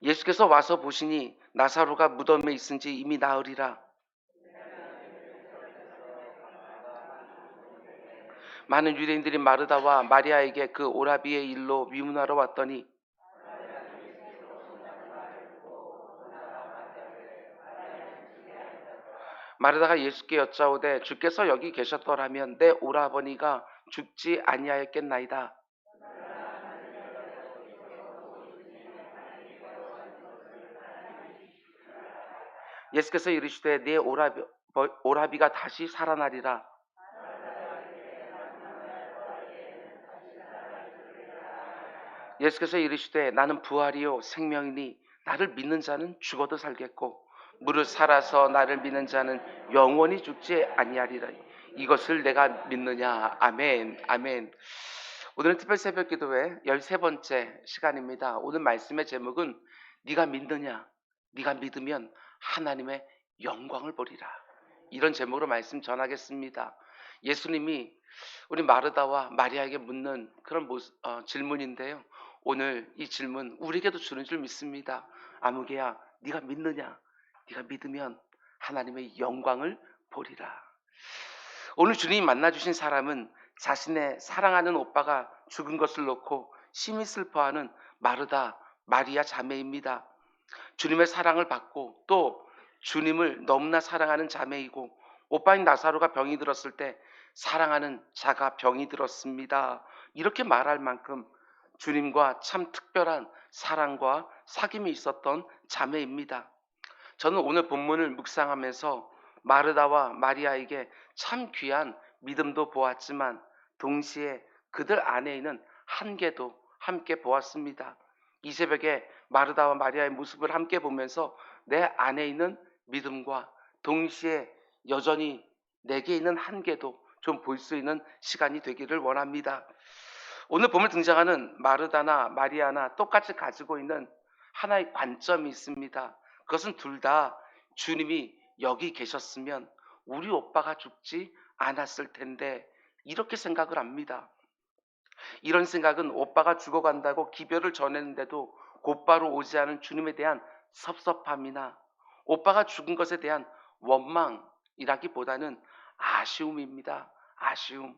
예수께서 와서 보시니 나사로가 무덤에 있은지 이미 나으리라. 많은 유대인들이 마르다와 마리아에게 그 오라비의 일로 위문하러 왔더니 마르다가 예수께 여짜오되 주께서 여기 계셨더라면 내 오라버니가 죽지 아니하였겠나이다. 예수께서 이르시되 네 오라비가 다시 살아나리라. 예수께서 이르시되 나는 부활이요 생명이니 나를 믿는 자는 죽어도 살겠고 무릇 살아서 나를 믿는 자는 영원히 죽지 아니하리라. 이것을 내가 믿느냐. 아멘. 아멘. 오늘은 특별 새벽 기도회 13번째 시간입니다. 오늘 말씀의 제목은 네가 믿느냐. 네가 믿으면 하나님의 영광을 보리라. 이런 제목으로 말씀 전하겠습니다. 예수님이 우리 마르다와 마리아에게 묻는 그런 질문인데요. 오늘 이 질문 우리에게도 주는 줄 믿습니다. 아무개야, 네가 믿느냐? 네가 믿으면 하나님의 영광을 보리라. 오늘 주님이 만나주신 사람은 자신의 사랑하는 오빠가 죽은 것을 놓고 심히 슬퍼하는 마르다, 마리아 자매입니다. 주님의 사랑을 받고 또 주님을 너무나 사랑하는 자매이고 오빠인 나사로가 병이 들었을 때 사랑하는 자가 병이 들었습니다. 이렇게 말할 만큼 주님과 참 특별한 사랑과 사귐이 있었던 자매입니다. 저는 오늘 본문을 묵상하면서 마르다와 마리아에게 참 귀한 믿음도 보았지만 동시에 그들 안에 있는 한계도 함께 보았습니다. 이 새벽에 마르다와 마리아의 모습을 함께 보면서 내 안에 있는 믿음과 동시에 여전히 내게 있는 한계도 좀 볼 수 있는 시간이 되기를 원합니다. 오늘 본문 등장하는 마르다나 마리아나 똑같이 가지고 있는 하나의 관점이 있습니다. 그것은 둘 다 주님이 여기 계셨으면 우리 오빠가 죽지 않았을 텐데 이렇게 생각을 합니다. 이런 생각은 오빠가 죽어간다고 기별을 전했는데도 곧바로 오지 않은 주님에 대한 섭섭함이나 오빠가 죽은 것에 대한 원망이라기보다는 아쉬움입니다. 아쉬움.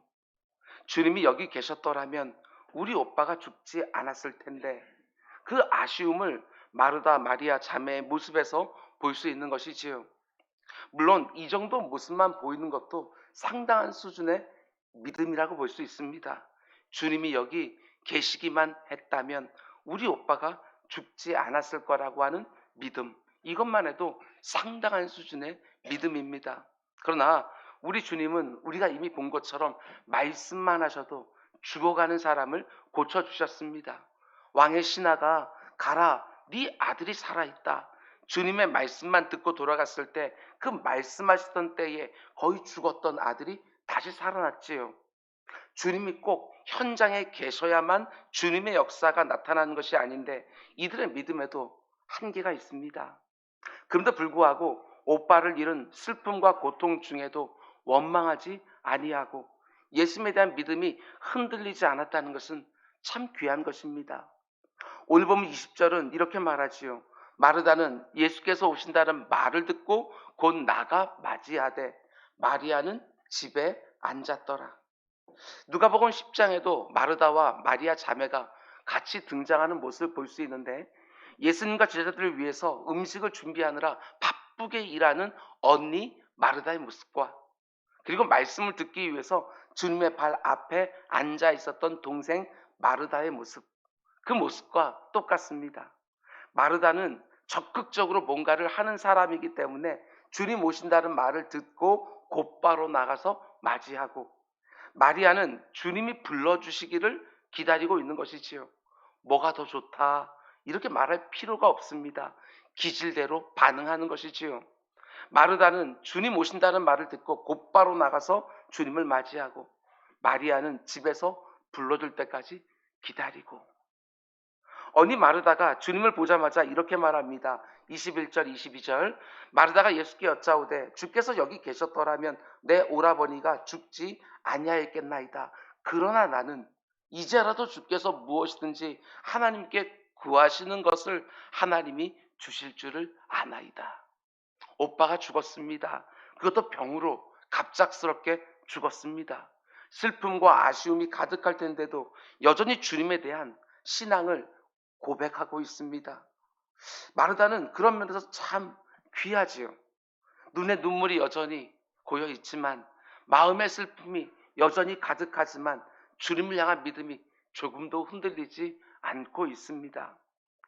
주님이 여기 계셨더라면 우리 오빠가 죽지 않았을 텐데 그 아쉬움을 마르다 마리아 자매의 모습에서 볼 수 있는 것이지요. 물론 이 정도 모습만 보이는 것도 상당한 수준의 믿음이라고 볼 수 있습니다. 주님이 여기 계시기만 했다면 우리 오빠가 죽지 않았을 거라고 하는 믿음, 이것만 해도 상당한 수준의 믿음입니다. 그러나 우리 주님은 우리가 이미 본 것처럼 말씀만 하셔도 죽어가는 사람을 고쳐주셨습니다. 왕의 신하가 가라, 네 아들이 살아있다. 주님의 말씀만 듣고 돌아갔을 때 그 말씀하시던 때에 거의 죽었던 아들이 다시 살아났지요. 주님이 꼭 현장에 계셔야만 주님의 역사가 나타나는 것이 아닌데 이들의 믿음에도 한계가 있습니다. 그럼에도 불구하고 오빠를 잃은 슬픔과 고통 중에도 원망하지 아니하고 예수님에 대한 믿음이 흔들리지 않았다는 것은 참 귀한 것입니다. 오늘 보면 20절은 이렇게 말하지요. 마르다는 예수께서 오신다는 말을 듣고 곧 나가 맞이하되 마리아는 집에 앉았더라. 누가복음 10장에도 마르다와 마리아 자매가 같이 등장하는 모습을 볼 수 있는데 예수님과 제자들을 위해서 음식을 준비하느라 바쁘게 일하는 언니 마르다의 모습과 그리고 말씀을 듣기 위해서 주님의 발 앞에 앉아 있었던 동생 마르다의 모습, 그 모습과 똑같습니다. 마르다는 적극적으로 뭔가를 하는 사람이기 때문에 주님 오신다는 말을 듣고 곧바로 나가서 맞이하고 마리아는 주님이 불러주시기를 기다리고 있는 것이지요. 뭐가 더 좋다 이렇게 말할 필요가 없습니다. 기질대로 반응하는 것이지요. 마르다는 주님 오신다는 말을 듣고 곧바로 나가서 주님을 맞이하고 마리아는 집에서 불러줄 때까지 기다리고 언니 마르다가 주님을 보자마자 이렇게 말합니다. 21절 22절 마르다가 예수께 여짜오되 주께서 여기 계셨더라면 내 오라버니가 죽지 아니하였겠나이다. 그러나 나는 이제라도 주께서 무엇이든지 하나님께 구하시는 것을 하나님이 주실 줄을 아나이다. 오빠가 죽었습니다. 그것도 병으로 갑작스럽게 죽었습니다. 슬픔과 아쉬움이 가득할 텐데도 여전히 주님에 대한 신앙을 고백하고 있습니다. 마르다는 그런 면에서 참 귀하지요. 눈에 눈물이 여전히 고여 있지만, 마음의 슬픔이 여전히 가득하지만 주님을 향한 믿음이 조금도 흔들리지 않고 있습니다.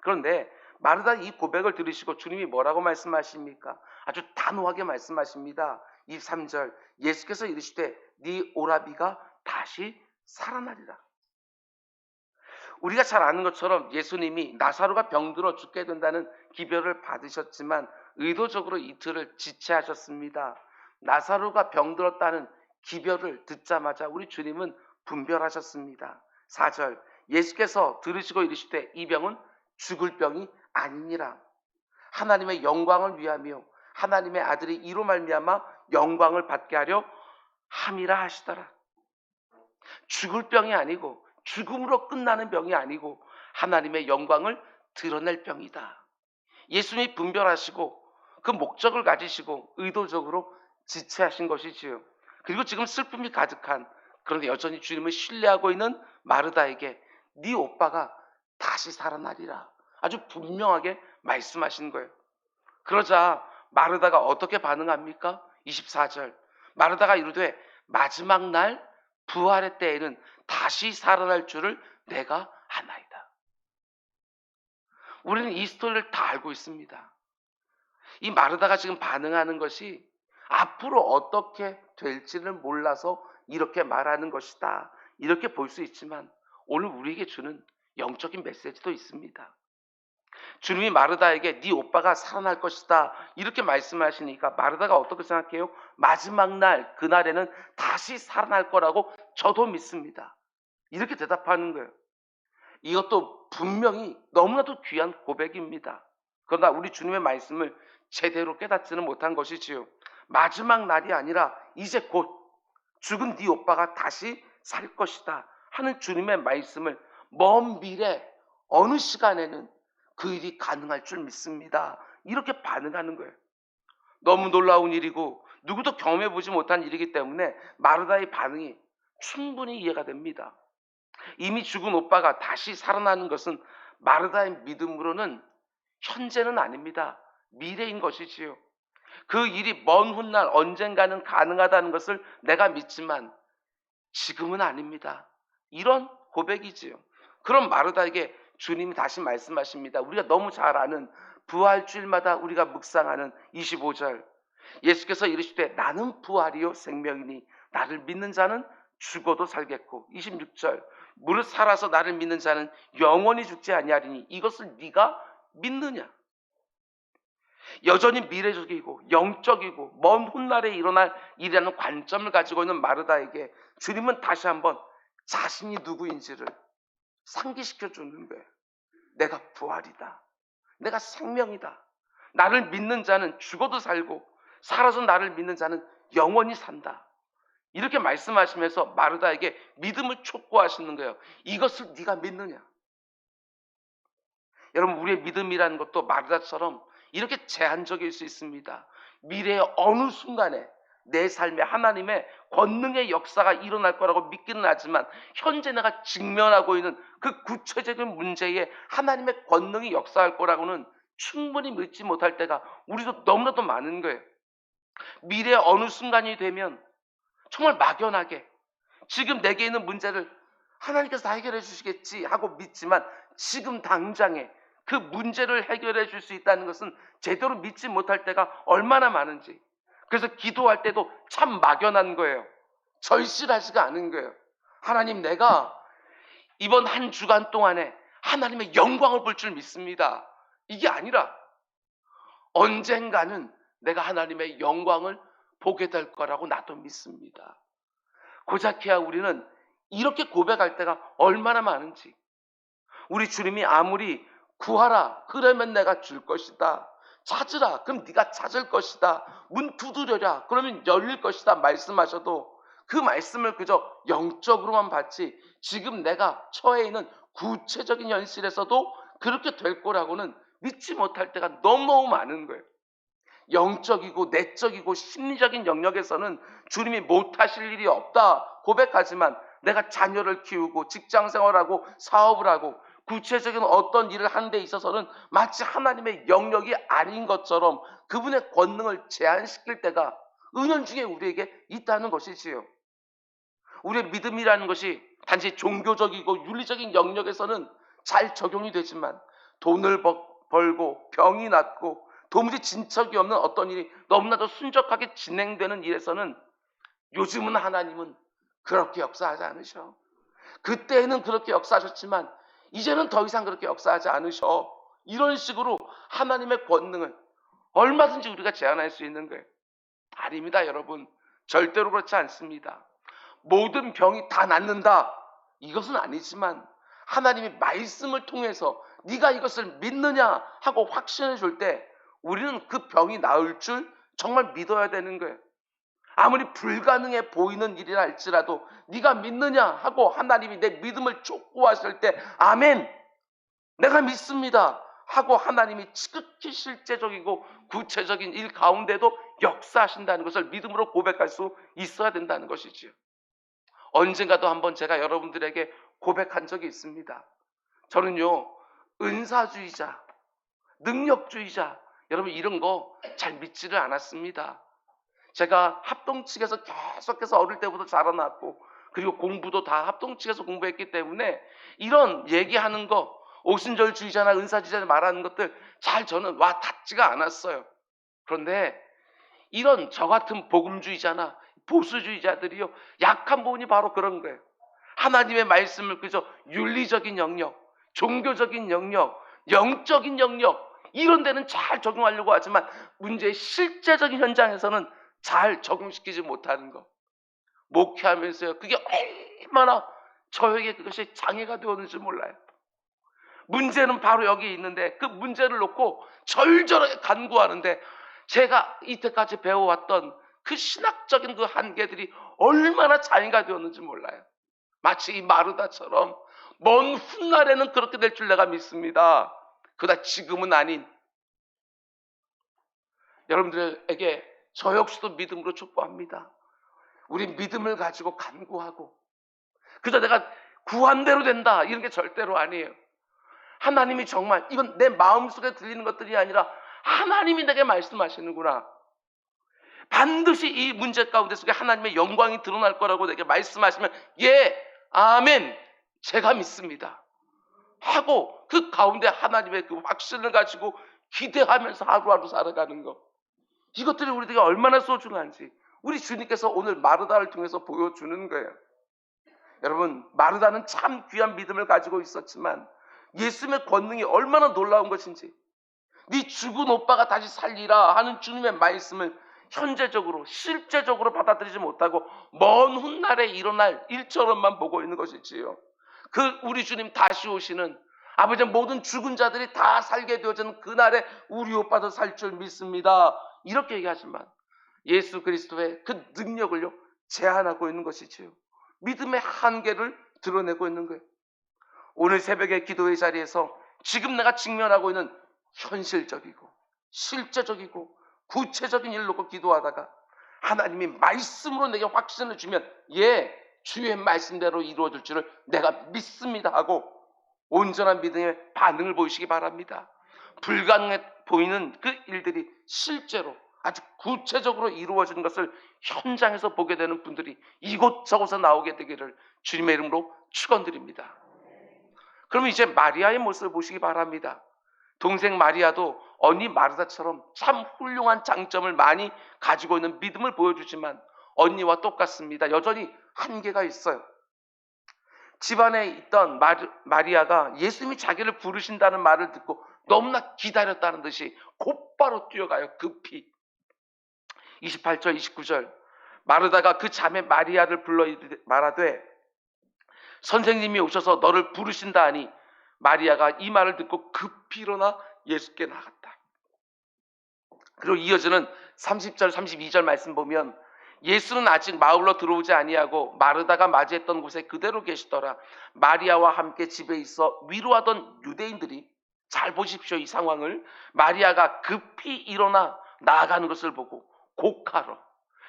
그런데 마르다 이 고백을 들으시고 주님이 뭐라고 말씀하십니까? 아주 단호하게 말씀하십니다. 23절, 예수께서 이르시되 네 오라비가 다시 살아나리라. 우리가 잘 아는 것처럼 예수님이 나사로가 병들어 죽게 된다는 기별을 받으셨지만 의도적으로 이틀을 지체하셨습니다. 나사로가 병들었다는 기별을 듣자마자 우리 주님은 분별하셨습니다. 4절, 예수께서 들으시고 이르시되 이 병은 죽을 병이 아니니라. 하나님의 영광을 위하며 하나님의 아들이 이로 말미암아 영광을 받게 하려 함이라 하시더라. 죽을 병이 아니고 죽음으로 끝나는 병이 아니고 하나님의 영광을 드러낼 병이다. 예수님이 분별하시고 그 목적을 가지시고 의도적으로 지체하신 것이지요. 그리고 지금 슬픔이 가득한, 그런데 여전히 주님을 신뢰하고 있는 마르다에게 네 오빠가 다시 살아나리라 아주 분명하게 말씀하신 거예요. 그러자 마르다가 어떻게 반응합니까? 24절, 마르다가 이르되 마지막 날 부활의 때에는 다시 살아날 줄을 내가 아나이다. 우리는 이 스토리를 다 알고 있습니다. 이 마르다가 지금 반응하는 것이 앞으로 어떻게 될지를 몰라서 이렇게 말하는 것이다, 이렇게 볼 수 있지만 오늘 우리에게 주는 영적인 메시지도 있습니다. 주님이 마르다에게 네 오빠가 살아날 것이다 이렇게 말씀하시니까 마르다가 어떻게 생각해요? 마지막 날, 그날에는 다시 살아날 거라고 저도 믿습니다, 이렇게 대답하는 거예요. 이것도 분명히 너무나도 귀한 고백입니다. 그러나 우리 주님의 말씀을 제대로 깨닫지는 못한 것이지요. 마지막 날이 아니라 이제 곧 죽은 네 오빠가 다시 살 것이다 하는 주님의 말씀을 먼 미래 어느 시간에는 그 일이 가능할 줄 믿습니다, 이렇게 반응하는 거예요. 너무 놀라운 일이고 누구도 경험해보지 못한 일이기 때문에 마르다의 반응이 충분히 이해가 됩니다. 이미 죽은 오빠가 다시 살아나는 것은 마르다의 믿음으로는 현재는 아닙니다, 미래인 것이지요. 그 일이 먼 훗날 언젠가는 가능하다는 것을 내가 믿지만 지금은 아닙니다, 이런 고백이지요. 그럼 마르다에게 주님이 다시 말씀하십니다. 우리가 너무 잘 아는 부활주일마다 우리가 묵상하는 25절, 예수께서 이르시되 나는 부활이요 생명이니 나를 믿는 자는 죽어도 살겠고, 26절, 무릇 살아서 나를 믿는 자는 영원히 죽지 아니하리니 이것을 네가 믿느냐. 여전히 미래적이고 영적이고 먼 훗날에 일어날 일이라는 관점을 가지고 있는 마르다에게 주님은 다시 한번 자신이 누구인지를 상기시켜 주는 거예요. 내가 부활이다, 내가 생명이다, 나를 믿는 자는 죽어도 살고 살아서 나를 믿는 자는 영원히 산다, 이렇게 말씀하시면서 마르다에게 믿음을 촉구하시는 거예요. 이것을 네가 믿느냐. 여러분, 우리의 믿음이라는 것도 마르다처럼 이렇게 제한적일 수 있습니다. 미래의 어느 순간에 내 삶에 하나님의 권능의 역사가 일어날 거라고 믿기는 하지만 현재 내가 직면하고 있는 그 구체적인 문제에 하나님의 권능이 역사할 거라고는 충분히 믿지 못할 때가 우리도 너무나도 많은 거예요. 미래의 어느 순간이 되면 정말 막연하게 지금 내게 있는 문제를 하나님께서 다 해결해 주시겠지 하고 믿지만 지금 당장에 그 문제를 해결해 줄 수 있다는 것은 제대로 믿지 못할 때가 얼마나 많은지. 그래서 기도할 때도 참 막연한 거예요. 절실하지가 않은 거예요. 하나님, 내가 이번 한 주간 동안에 하나님의 영광을 볼 줄 믿습니다, 이게 아니라 언젠가는 내가 하나님의 영광을 보게 될 거라고 나도 믿습니다. 고작해야 우리는 이렇게 고백할 때가 얼마나 많은지. 우리 주님이 아무리 구하라 그러면 내가 줄 것이다, 찾으라 그럼 네가 찾을 것이다, 문 두드려라 그러면 열릴 것이다 말씀하셔도 그 말씀을 그저 영적으로만 받지 지금 내가 처해 있는 구체적인 현실에서도 그렇게 될 거라고는 믿지 못할 때가 너무너무 많은 거예요. 영적이고 내적이고 심리적인 영역에서는 주님이 못하실 일이 없다 고백하지만, 내가 자녀를 키우고 직장생활하고 사업을 하고 구체적인 어떤 일을 하는 데 있어서는 마치 하나님의 영역이 아닌 것처럼 그분의 권능을 제한시킬 때가 은연중에 우리에게 있다는 것이지요. 우리의 믿음이라는 것이 단지 종교적이고 윤리적인 영역에서는 잘 적용이 되지만, 돈을 벌고 병이 낫고 도무지 진척이 없는 어떤 일이 너무나도 순적하게 진행되는 일에서는 요즘은 하나님은 그렇게 역사하지 않으셔. 그때는 그렇게 역사하셨지만 이제는 더 이상 그렇게 역사하지 않으셔. 이런 식으로 하나님의 권능을 얼마든지 우리가 제한할 수 있는 거예요. 아닙니다, 여러분. 절대로 그렇지 않습니다. 모든 병이 다 낫는다, 이것은 아니지만 하나님이 말씀을 통해서 네가 이것을 믿느냐 하고 확신해 줄 때 우리는 그 병이 나을 줄 정말 믿어야 되는 거예요. 아무리 불가능해 보이는 일이라 할지라도 네가 믿느냐 하고 하나님이 내 믿음을 촉구하실 때 아멘, 내가 믿습니다 하고 하나님이 지극히 실제적이고 구체적인 일 가운데도 역사하신다는 것을 믿음으로 고백할 수 있어야 된다는 것이지요. 언젠가도 한번 제가 여러분들에게 고백한 적이 있습니다. 저는요, 은사주의자, 능력주의자, 여러분 이런 거 잘 믿지를 않았습니다. 제가 합동 측에서 계속해서 어릴 때부터 자라났고, 그리고 공부도 다 합동 측에서 공부했기 때문에 이런 얘기하는 거, 오순절주의자나 은사주의자 말하는 것들 잘 저는 와 닿지가 않았어요. 그런데 이런 저 같은 복음주의자나 보수주의자들이요, 약한 부분이 바로 그런 거예요. 하나님의 말씀을 그저 윤리적인 영역, 종교적인 영역, 영적인 영역 이런 데는 잘 적용하려고 하지만 문제의 실제적인 현장에서는 잘 적용시키지 못하는 것. 목회하면서요, 그게 얼마나 저에게 그것이 장애가 되었는지 몰라요. 문제는 바로 여기 있는데 그 문제를 놓고 절절하게 간구하는데, 제가 이때까지 배워왔던 그 신학적인 그 한계들이 얼마나 장애가 되었는지 몰라요. 마치 이 마르다처럼 먼 훗날에는 그렇게 될 줄 내가 믿습니다. 그러나 지금은 아닌. 여러분들에게 저 역시도 믿음으로 촉구합니다. 우리 믿음을 가지고 간구하고, 그저 내가 구한 대로 된다 이런 게 절대로 아니에요. 하나님이 정말 이건 내 마음속에 들리는 것들이 아니라 하나님이 내게 말씀하시는구나, 반드시 이 문제 가운데 속에 하나님의 영광이 드러날 거라고 내게 말씀하시면 예, 아멘, 제가 믿습니다 하고 그 가운데 하나님의 그 확신을 가지고 기대하면서 하루하루 살아가는 것, 이것들이 우리에게 얼마나 소중한지 우리 주님께서 오늘 마르다를 통해서 보여주는 거예요. 여러분, 마르다는 참 귀한 믿음을 가지고 있었지만 예수님의 권능이 얼마나 놀라운 것인지, 네 죽은 오빠가 다시 살리라 하는 주님의 말씀을 현재적으로 실제적으로 받아들이지 못하고 먼 훗날에 일어날 일처럼만 보고 있는 것이지요. 그 우리 주님 다시 오시는 아버지, 모든 죽은 자들이 다 살게 되어지는 그날에 우리 오빠도 살 줄 믿습니다 이렇게 얘기하지만 예수 그리스도의 그 능력을요 제한하고 있는 것이지요. 믿음의 한계를 드러내고 있는 거예요. 오늘 새벽에 기도의 자리에서 지금 내가 직면하고 있는 현실적이고 실제적이고 구체적인 일을 놓고 기도하다가 하나님이 말씀으로 내게 확신을 주면 예, 주의 말씀대로 이루어질 줄을 내가 믿습니다 하고 온전한 믿음의 반응을 보이시기 바랍니다. 불가능해 보이는 그 일들이 실제로 아주 구체적으로 이루어지는 것을 현장에서 보게 되는 분들이 이곳저곳에 나오게 되기를 주님의 이름으로 축원드립니다. 그러면 이제 마리아의 모습을 보시기 바랍니다. 동생 마리아도 언니 마르다처럼 참 훌륭한 장점을 많이 가지고 있는 믿음을 보여주지만 언니와 똑같습니다. 여전히 한계가 있어요. 집안에 있던 마리아가 예수님이 자기를 부르신다는 말을 듣고 너무나 기다렸다는 듯이 곧바로 뛰어가요. 급히. 28절 29절 마르다가 그 자매 마리아를 불러 말하되 선생님이 오셔서 너를 부르신다 하니 마리아가 이 말을 듣고 급히 일어나 예수께 나갔다. 그리고 이어지는 30절 32절 말씀 보면 예수는 아직 마을로 들어오지 아니하고 마르다가 맞이했던 곳에 그대로 계시더라. 마리아와 함께 집에 있어 위로하던 유대인들이 잘 보십시오, 이 상황을. 마리아가 급히 일어나 나아가는 것을 보고 곡하러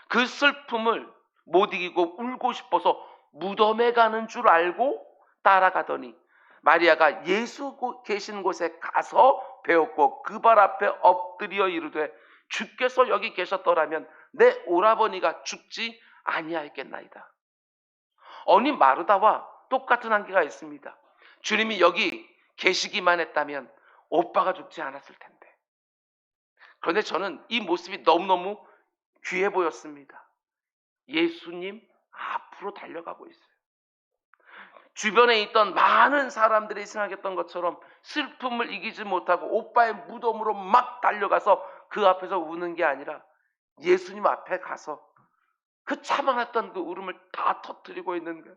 그 슬픔을 못 이기고 울고 싶어서 무덤에 가는 줄 알고 따라가더니 마리아가 예수 계신 곳에 가서 배웠고 그 발 앞에 엎드려 이르되 주께서 여기 계셨더라면 내 오라버니가 죽지 아니하였겠나이다. 어니 마르다와 똑같은 한계가 있습니다. 주님이 여기 계시기만 했다면 오빠가 죽지 않았을 텐데. 그런데 저는 이 모습이 너무너무 귀해 보였습니다. 예수님 앞으로 달려가고 있어요. 주변에 있던 많은 사람들이 생각했던 것처럼 슬픔을 이기지 못하고 오빠의 무덤으로 막 달려가서 그 앞에서 우는 게 아니라 예수님 앞에 가서 그 참아놨던 그 울음을 다 터뜨리고 있는 거예요.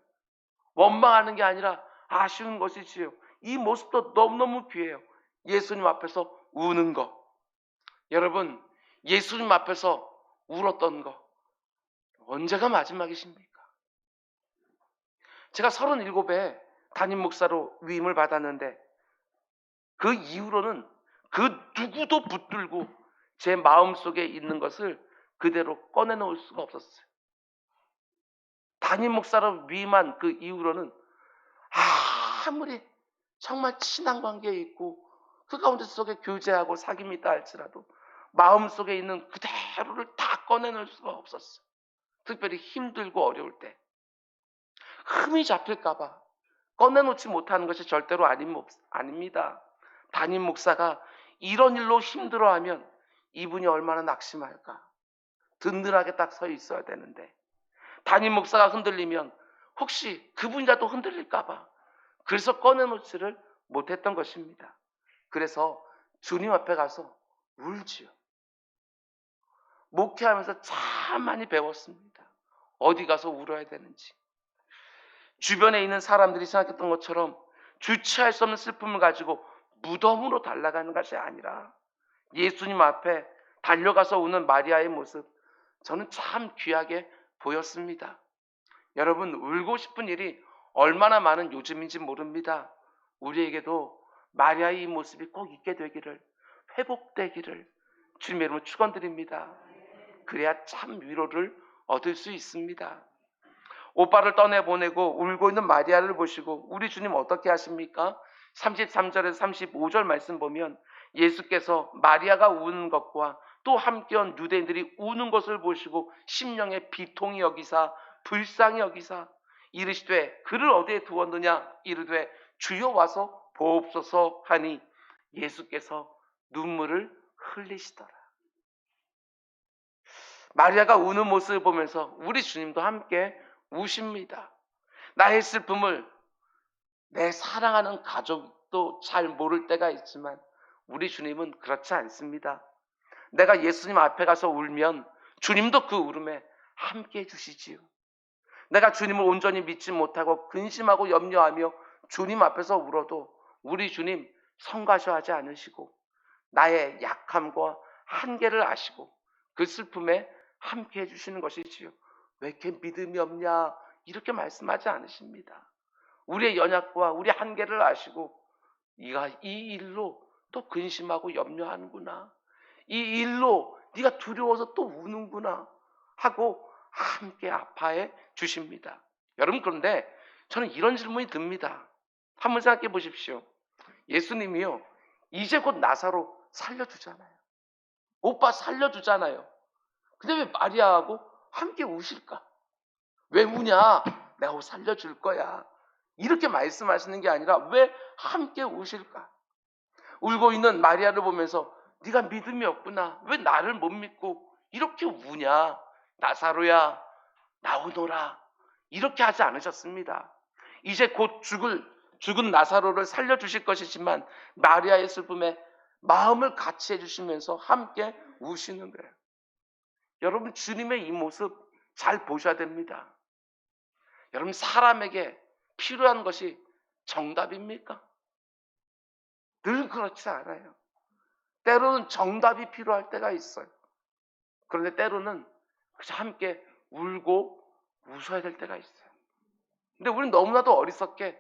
원망하는 게 아니라 아쉬운 것이지요. 이 모습도 너무너무 귀해요. 예수님 앞에서 우는 거. 여러분, 예수님 앞에서 울었던 거 언제가 마지막이십니까? 제가 37에 담임 목사로 위임을 받았는데 그 이후로는 그 누구도 붙들고 제 마음속에 있는 것을 그대로 꺼내놓을 수가 없었어요. 담임 목사로 위임한 그 이후로는 아무리 정말 친한 관계에 있고 그 가운데 속에 교제하고 사귐이 있다 할지라도 마음속에 있는 그대로를 다 꺼내놓을 수가 없었어요. 특별히 힘들고 어려울 때 흠이 잡힐까 봐 꺼내놓지 못하는 것이 절대로 아닙니다. 담임 목사가 이런 일로 힘들어하면 이분이 얼마나 낙심할까. 든든하게 딱 서 있어야 되는데 담임 목사가 흔들리면 혹시 그분이라도 흔들릴까 봐 그래서 꺼내놓지를 못했던 것입니다. 그래서 주님 앞에 가서 울지요. 목회하면서 참 많이 배웠습니다. 어디 가서 울어야 되는지. 주변에 있는 사람들이 생각했던 것처럼 주체할 수 없는 슬픔을 가지고 무덤으로 달려가는 것이 아니라 예수님 앞에 달려가서 우는 마리아의 모습, 저는 참 귀하게 보였습니다. 여러분, 울고 싶은 일이 얼마나 많은 요즘인지 모릅니다. 우리에게도 마리아의 이 모습이 꼭 있게 되기를, 회복되기를 주님의 이름으로 축원드립니다. 그래야 참 위로를 얻을 수 있습니다. 오빠를 떠내보내고 울고 있는 마리아를 보시고 우리 주님 어떻게 하십니까? 33절에서 35절 말씀 보면 예수께서 마리아가 우는 것과 또 함께 온 유대인들이 우는 것을 보시고 심령에 비통히 여기사 불쌍히 여기사 이르시되 그를 어디에 두었느냐 이르되 주여 와서 보옵소서 하니 예수께서 눈물을 흘리시더라. 마리아가 우는 모습을 보면서 우리 주님도 함께 우십니다. 나의 슬픔을 내 사랑하는 가족도 잘 모를 때가 있지만 우리 주님은 그렇지 않습니다. 내가 예수님 앞에 가서 울면 주님도 그 울음에 함께 해주시지요. 내가 주님을 온전히 믿지 못하고 근심하고 염려하며 주님 앞에서 울어도 우리 주님 성가셔하지 않으시고 나의 약함과 한계를 아시고 그 슬픔에 함께 해주시는 것이지요. 왜 이렇게 믿음이 없냐 이렇게 말씀하지 않으십니다. 우리의 연약과 우리 한계를 아시고 네가 이 일로 또 근심하고 염려하는구나. 이 일로 네가 두려워서 또 우는구나 하고 함께 아파해 주십니다. 여러분, 그런데 저는 이런 질문이 듭니다. 한번 생각해 보십시오. 예수님이요, 이제 곧 나사로 살려주잖아요. 오빠 살려주잖아요. 근데 왜 마리아하고 함께 우실까? 왜 우냐? 내가 살려줄 거야. 이렇게 말씀하시는 게 아니라 왜 함께 우실까? 울고 있는 마리아를 보면서 네가 믿음이 없구나. 왜 나를 못 믿고 이렇게 우냐? 나사로야, 나오너라. 이렇게 하지 않으셨습니다. 이제 곧 죽은 나사로를 살려주실 것이지만 마리아의 슬픔에 마음을 같이 해주시면서 함께 우시는 거예요. 여러분, 주님의 이 모습 잘 보셔야 됩니다. 여러분, 사람에게 필요한 것이 정답입니까? 늘 그렇지 않아요. 때로는 정답이 필요할 때가 있어요. 그런데 때로는 그저 함께 울고 웃어야 될 때가 있어요. 근데 우리는 너무나도 어리석게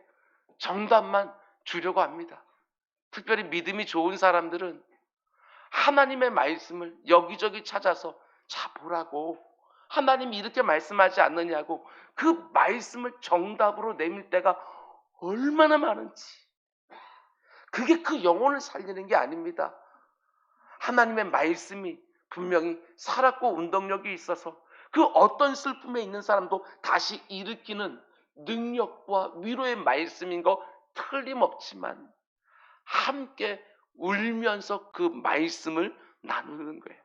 정답만 주려고 합니다. 특별히 믿음이 좋은 사람들은 하나님의 말씀을 여기저기 찾아서 자 보라고, 하나님이 이렇게 말씀하지 않느냐고 그 말씀을 정답으로 내밀 때가 얼마나 많은지. 그게 그 영혼을 살리는 게 아닙니다. 하나님의 말씀이 분명히 살았고 운동력이 있어서 그 어떤 슬픔에 있는 사람도 다시 일으키는 능력과 위로의 말씀인 거 틀림없지만, 함께 울면서 그 말씀을 나누는 거예요.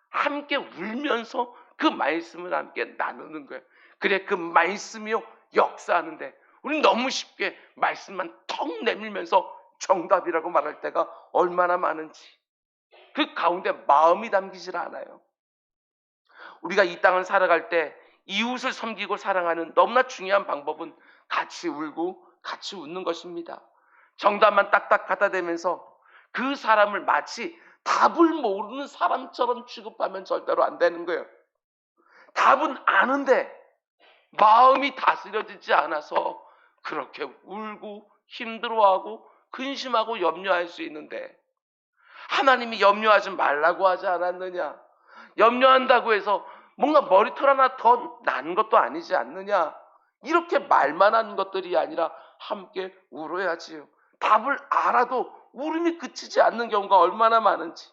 함께 울면서 그 말씀을 함께 나누는 거예요. 그래, 그 말씀이요 역사하는데 우리는 너무 쉽게 말씀만 턱 내밀면서 정답이라고 말할 때가 얼마나 많은지, 그 가운데 마음이 담기질 않아요. 우리가 이 땅을 살아갈 때 이웃을 섬기고 사랑하는 너무나 중요한 방법은 같이 울고 같이 웃는 것입니다. 정답만 딱딱 갖다 대면서 그 사람을 마치 답을 모르는 사람처럼 취급하면 절대로 안 되는 거예요. 답은 아는데 마음이 다스려지지 않아서 그렇게 울고 힘들어하고 근심하고 염려할 수 있는데, 하나님이 염려하지 말라고 하지 않았느냐? 염려한다고 해서 뭔가 머리털 하나 더 난 것도 아니지 않느냐? 이렇게 말만 하는 것들이 아니라 함께 울어야지요. 답을 알아도 울음이 그치지 않는 경우가 얼마나 많은지.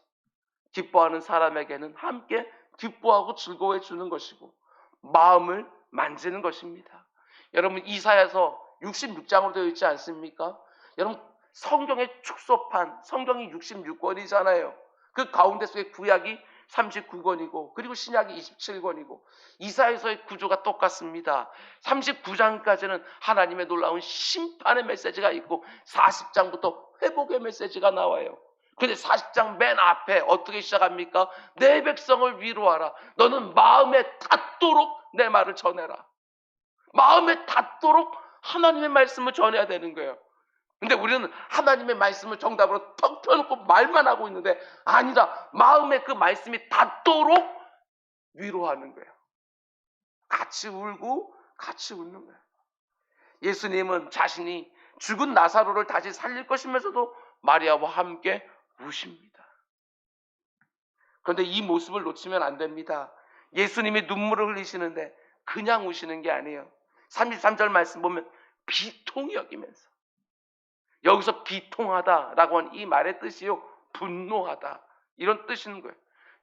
기뻐하는 사람에게는 함께 기뻐하고 즐거워해 주는 것이고 마음을 만지는 것입니다. 여러분, 이사야서 66장으로 되어 있지 않습니까? 여러분, 성경의 축소판, 성경이 66권이잖아요. 그 가운데 속에 구약이 39권이고 그리고 신약이 27권이고 이사야서의 구조가 똑같습니다. 39장까지는 하나님의 놀라운 심판의 메시지가 있고 40장부터 회복의 메시지가 나와요. 근데 40장 맨 앞에 어떻게 시작합니까? 내 백성을 위로하라. 너는 마음에 닿도록 내 말을 전해라. 마음에 닿도록 하나님의 말씀을 전해야 되는 거예요. 근데 우리는 하나님의 말씀을 정답으로 턱 펴놓고 말만 하고 있는데, 아니다. 마음에 그 말씀이 닿도록 위로하는 거예요. 같이 울고 같이 웃는 거예요. 예수님은 자신이 죽은 나사로를 다시 살릴 것이면서도 마리아와 함께 우십니다. 그런데 이 모습을 놓치면 안 됩니다. 예수님이 눈물을 흘리시는데 그냥 우시는 게 아니에요. 33절 말씀 보면 비통히 여기면서, 여기서 비통하다라고 하는 이 말의 뜻이요 분노하다, 이런 뜻인 거예요.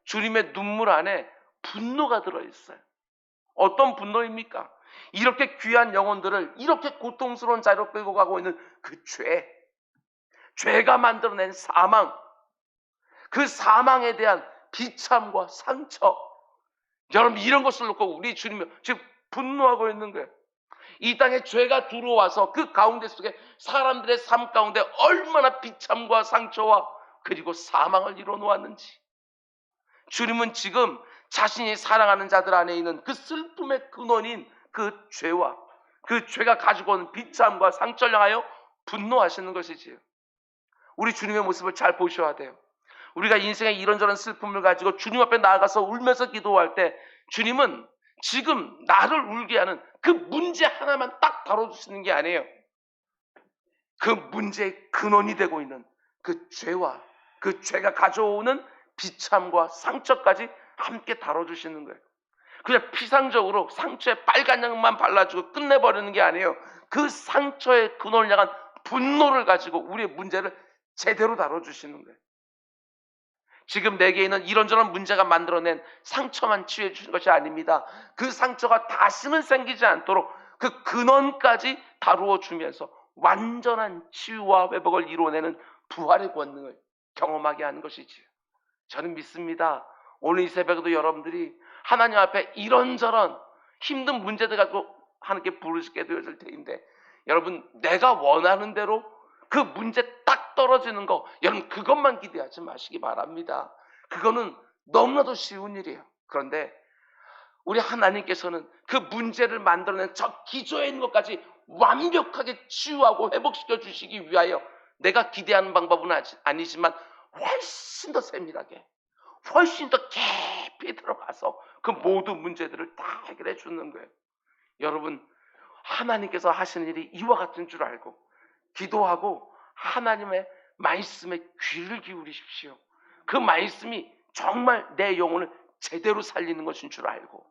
주님의 눈물 안에 분노가 들어있어요. 어떤 분노입니까? 이렇게 귀한 영혼들을 이렇게 고통스러운 자리로 끌고 가고 있는 그 죄가 만들어낸 사망, 그 사망에 대한 비참과 상처, 여러분 이런 것을 놓고 우리 주님이 지금 분노하고 있는 거예요. 이 땅에 죄가 들어와서 그 가운데 속에 사람들의 삶 가운데 얼마나 비참과 상처와 그리고 사망을 이뤄놓았는지, 주님은 지금 자신이 사랑하는 자들 안에 있는 그 슬픔의 근원인 그 죄와 그 죄가 가지고 오는 비참과 상처를 향하여 분노하시는 것이지요. 우리 주님의 모습을 잘 보셔야 돼요. 우리가 인생의 이런저런 슬픔을 가지고 주님 앞에 나아가서 울면서 기도할 때 주님은 지금 나를 울게 하는 그 문제 하나만 딱 다뤄주시는 게 아니에요. 그 문제의 근원이 되고 있는 그 죄와 그 죄가 가져오는 비참과 상처까지 함께 다뤄주시는 거예요. 그냥 피상적으로 상처에 빨간 양만 발라주고 끝내버리는 게 아니에요. 그 상처의 근원을 향한 분노를 가지고 우리의 문제를 제대로 다뤄주시는 거예요. 지금 내게 있는 이런저런 문제가 만들어낸 상처만 치유해 주신 것이 아닙니다. 그 상처가 다시는 생기지 않도록 그 근원까지 다루어 주면서 완전한 치유와 회복을 이루어내는 부활의 권능을 경험하게 하는 것이지요. 저는 믿습니다. 오늘 이 새벽에도 여러분들이 하나님 앞에 이런저런 힘든 문제들 가지고 하나님께 부르시게 되어질 테인데, 여러분 내가 원하는 대로 그 문제 딱 떨어지는 거, 여러분 그것만 기대하지 마시기 바랍니다. 그거는 너무나도 쉬운 일이에요. 그런데 우리 하나님께서는 그 문제를 만들어낸 저 기저에 있는 것까지 완벽하게 치유하고 회복시켜 주시기 위하여 내가 기대하는 방법은 아니지만 훨씬 더 세밀하게, 훨씬 더 깊이 들어가서 그 모든 문제들을 다 해결해 주는 거예요. 여러분, 하나님께서 하시는 일이 이와 같은 줄 알고 기도하고 하나님의 말씀에 귀를 기울이십시오. 그 말씀이 정말 내 영혼을 제대로 살리는 것인 줄 알고,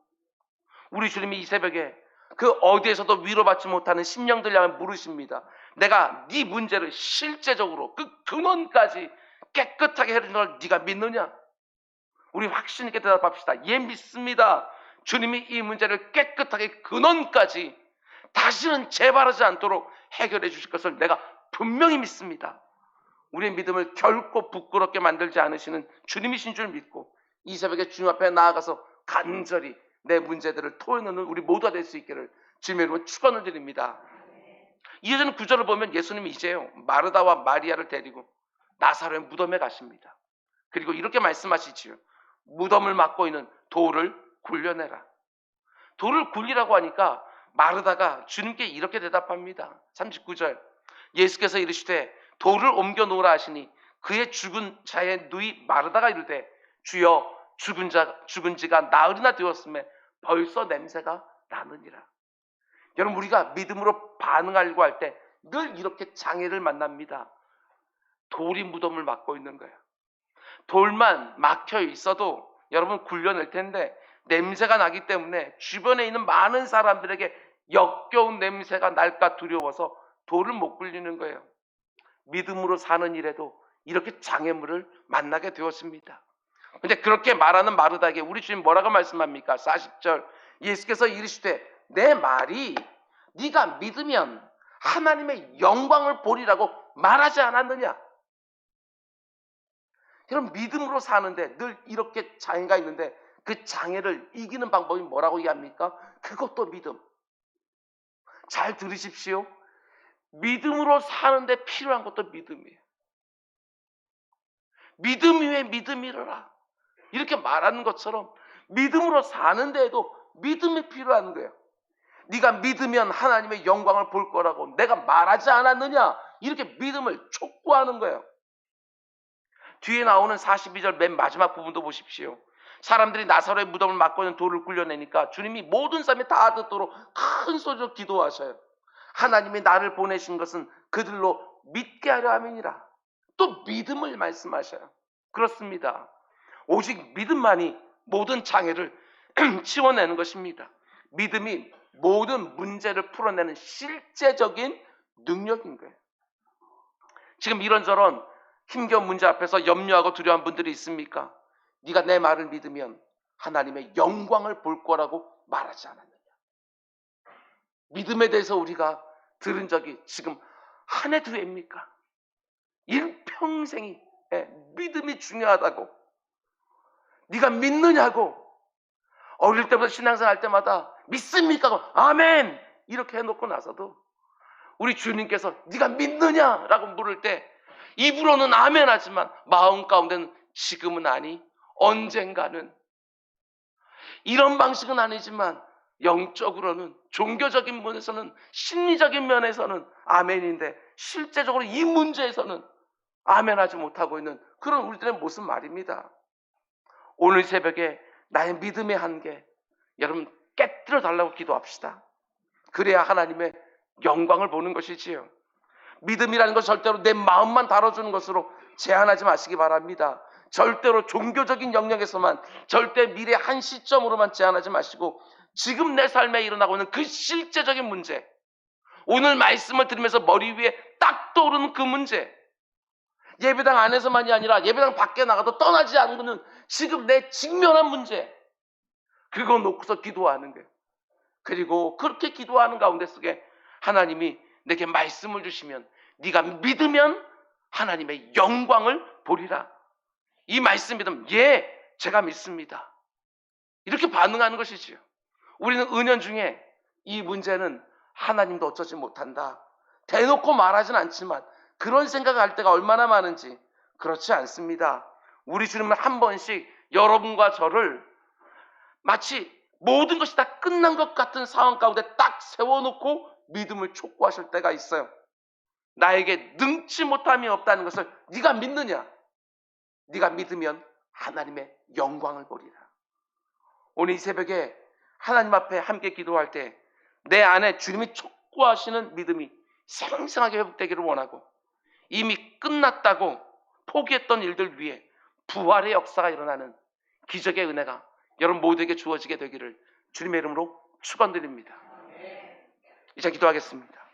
우리 주님이 이 새벽에 그 어디에서도 위로받지 못하는 심령들 향해 물으십니다. 내가 네 문제를 실제적으로 그 근원까지 깨끗하게 해주는 걸 네가 믿느냐? 우리 확신 있게 대답합시다. 예, 믿습니다. 주님이 이 문제를 깨끗하게 근원까지 다시는 재발하지 않도록 해결해 주실 것을 내가 분명히 믿습니다. 우리의 믿음을 결코 부끄럽게 만들지 않으시는 주님이신 줄 믿고, 이 새벽에 주님 앞에 나아가서 간절히 내 문제들을 토해놓는 우리 모두가 될 수 있기를 주님의 이름으로 축원을 드립니다. 이어지는 구절을 보면 예수님이 이제요 마르다와 마리아를 데리고 나사로의 무덤에 가십니다. 그리고 이렇게 말씀하시지요. 무덤을 막고 있는 돌을 굴려내라. 돌을 굴리라고 하니까 마르다가 주님께 이렇게 대답합니다. 39절, 예수께서 이르시되 돌을 옮겨 놓으라 하시니 그의 죽은 자의 누이 마르다가 이르되 주여 죽은 지가 나흘이나 되었음에 벌써 냄새가 나느니라. 여러분, 우리가 믿음으로 반응하려고 할 때 늘 이렇게 장애를 만납니다. 돌이 무덤을 막고 있는 거예요. 돌만 막혀 있어도 여러분 굴려낼 텐데 냄새가 나기 때문에 주변에 있는 많은 사람들에게 역겨운 냄새가 날까 두려워서 돌을 못 굴리는 거예요. 믿음으로 사는 일에도 이렇게 장애물을 만나게 되었습니다. 근데 그렇게 말하는 마르다에게 우리 주님 뭐라고 말씀합니까? 40절, 예수께서 이르시되 내 말이 네가 믿으면 하나님의 영광을 보리라고 말하지 않았느냐? 여러분, 믿음으로 사는데 늘 이렇게 장애가 있는데 그 장애를 이기는 방법이 뭐라고 얘기합니까? 그것도 믿음. 잘 들으십시오. 믿음으로 사는데 필요한 것도 믿음이에요. 믿음 위에 믿음이라 이렇게 말하는 것처럼 믿음으로 사는 데에도 믿음이 필요한 거예요. 네가 믿으면 하나님의 영광을 볼 거라고 내가 말하지 않았느냐? 이렇게 믿음을 촉구하는 거예요. 뒤에 나오는 42절 맨 마지막 부분도 보십시오. 사람들이 나사로의 무덤을 막고 있는 돌을 굴려내니까 주님이 모든 사람이 다 듣도록 큰 소리로 기도하셔요. 하나님이 나를 보내신 것은 그들로 믿게 하려 함이니라. 또 믿음을 말씀하셔요. 그렇습니다. 오직 믿음만이 모든 장애를 치워내는 것입니다. 믿음이 모든 문제를 풀어내는 실제적인 능력인 거예요. 지금 이런저런 힘겨운 문제 앞에서 염려하고 두려워한 분들이 있습니까? 네가 내 말을 믿으면 하나님의 영광을 볼 거라고 말하지 않았느냐? 믿음에 대해서 우리가 들은 적이 지금 한 해 두 해입니까? 일평생이 믿음이 중요하다고, 네가 믿느냐고, 어릴 때부터 신앙생활 할 때마다 믿습니까? 아멘! 이렇게 해놓고 나서도 우리 주님께서 네가 믿느냐라고 물을 때 입으로는 아멘 하지만 마음 가운데는 지금은 아니, 언젠가는, 이런 방식은 아니지만 영적으로는, 종교적인 면에서는, 심리적인 면에서는 아멘인데 실제적으로 이 문제에서는 아멘하지 못하고 있는 그런 우리들의 모습 말입니다. 오늘 새벽에 나의 믿음의 한계 여러분 깨뜨려 달라고 기도합시다. 그래야 하나님의 영광을 보는 것이지요. 믿음이라는 것 절대로 내 마음만 다뤄주는 것으로 제한하지 마시기 바랍니다. 절대로 종교적인 영역에서만, 절대 미래 한 시점으로만 제한하지 마시고 지금 내 삶에 일어나고 있는 그 실제적인 문제, 오늘 말씀을 들으면서 머리 위에 딱 떠오르는 그 문제, 예배당 안에서만이 아니라 예배당 밖에 나가도 떠나지 않는 지금 내 직면한 문제, 그거 놓고서 기도하는 거예요. 그리고 그렇게 기도하는 가운데 속에 하나님이 내게 말씀을 주시면 네가 믿으면 하나님의 영광을 보리라. 이 말씀 믿으면 예, 제가 믿습니다. 이렇게 반응하는 것이지요. 우리는 은연 중에 이 문제는 하나님도 어쩌지 못한다, 대놓고 말하진 않지만 그런 생각을 할 때가 얼마나 많은지. 그렇지 않습니다. 우리 주님은 한 번씩 여러분과 저를 마치 모든 것이 다 끝난 것 같은 상황 가운데 딱 세워놓고 믿음을 촉구하실 때가 있어요. 나에게 능치 못함이 없다는 것을 네가 믿느냐? 네가 믿으면 하나님의 영광을 보리라. 오늘 이 새벽에 하나님 앞에 함께 기도할 때 내 안에 주님이 촉구하시는 믿음이 생생하게 회복되기를 원하고, 이미 끝났다고 포기했던 일들 위해 부활의 역사가 일어나는 기적의 은혜가 여러분 모두에게 주어지게 되기를 주님의 이름으로 축원드립니다. 이제 기도하겠습니다.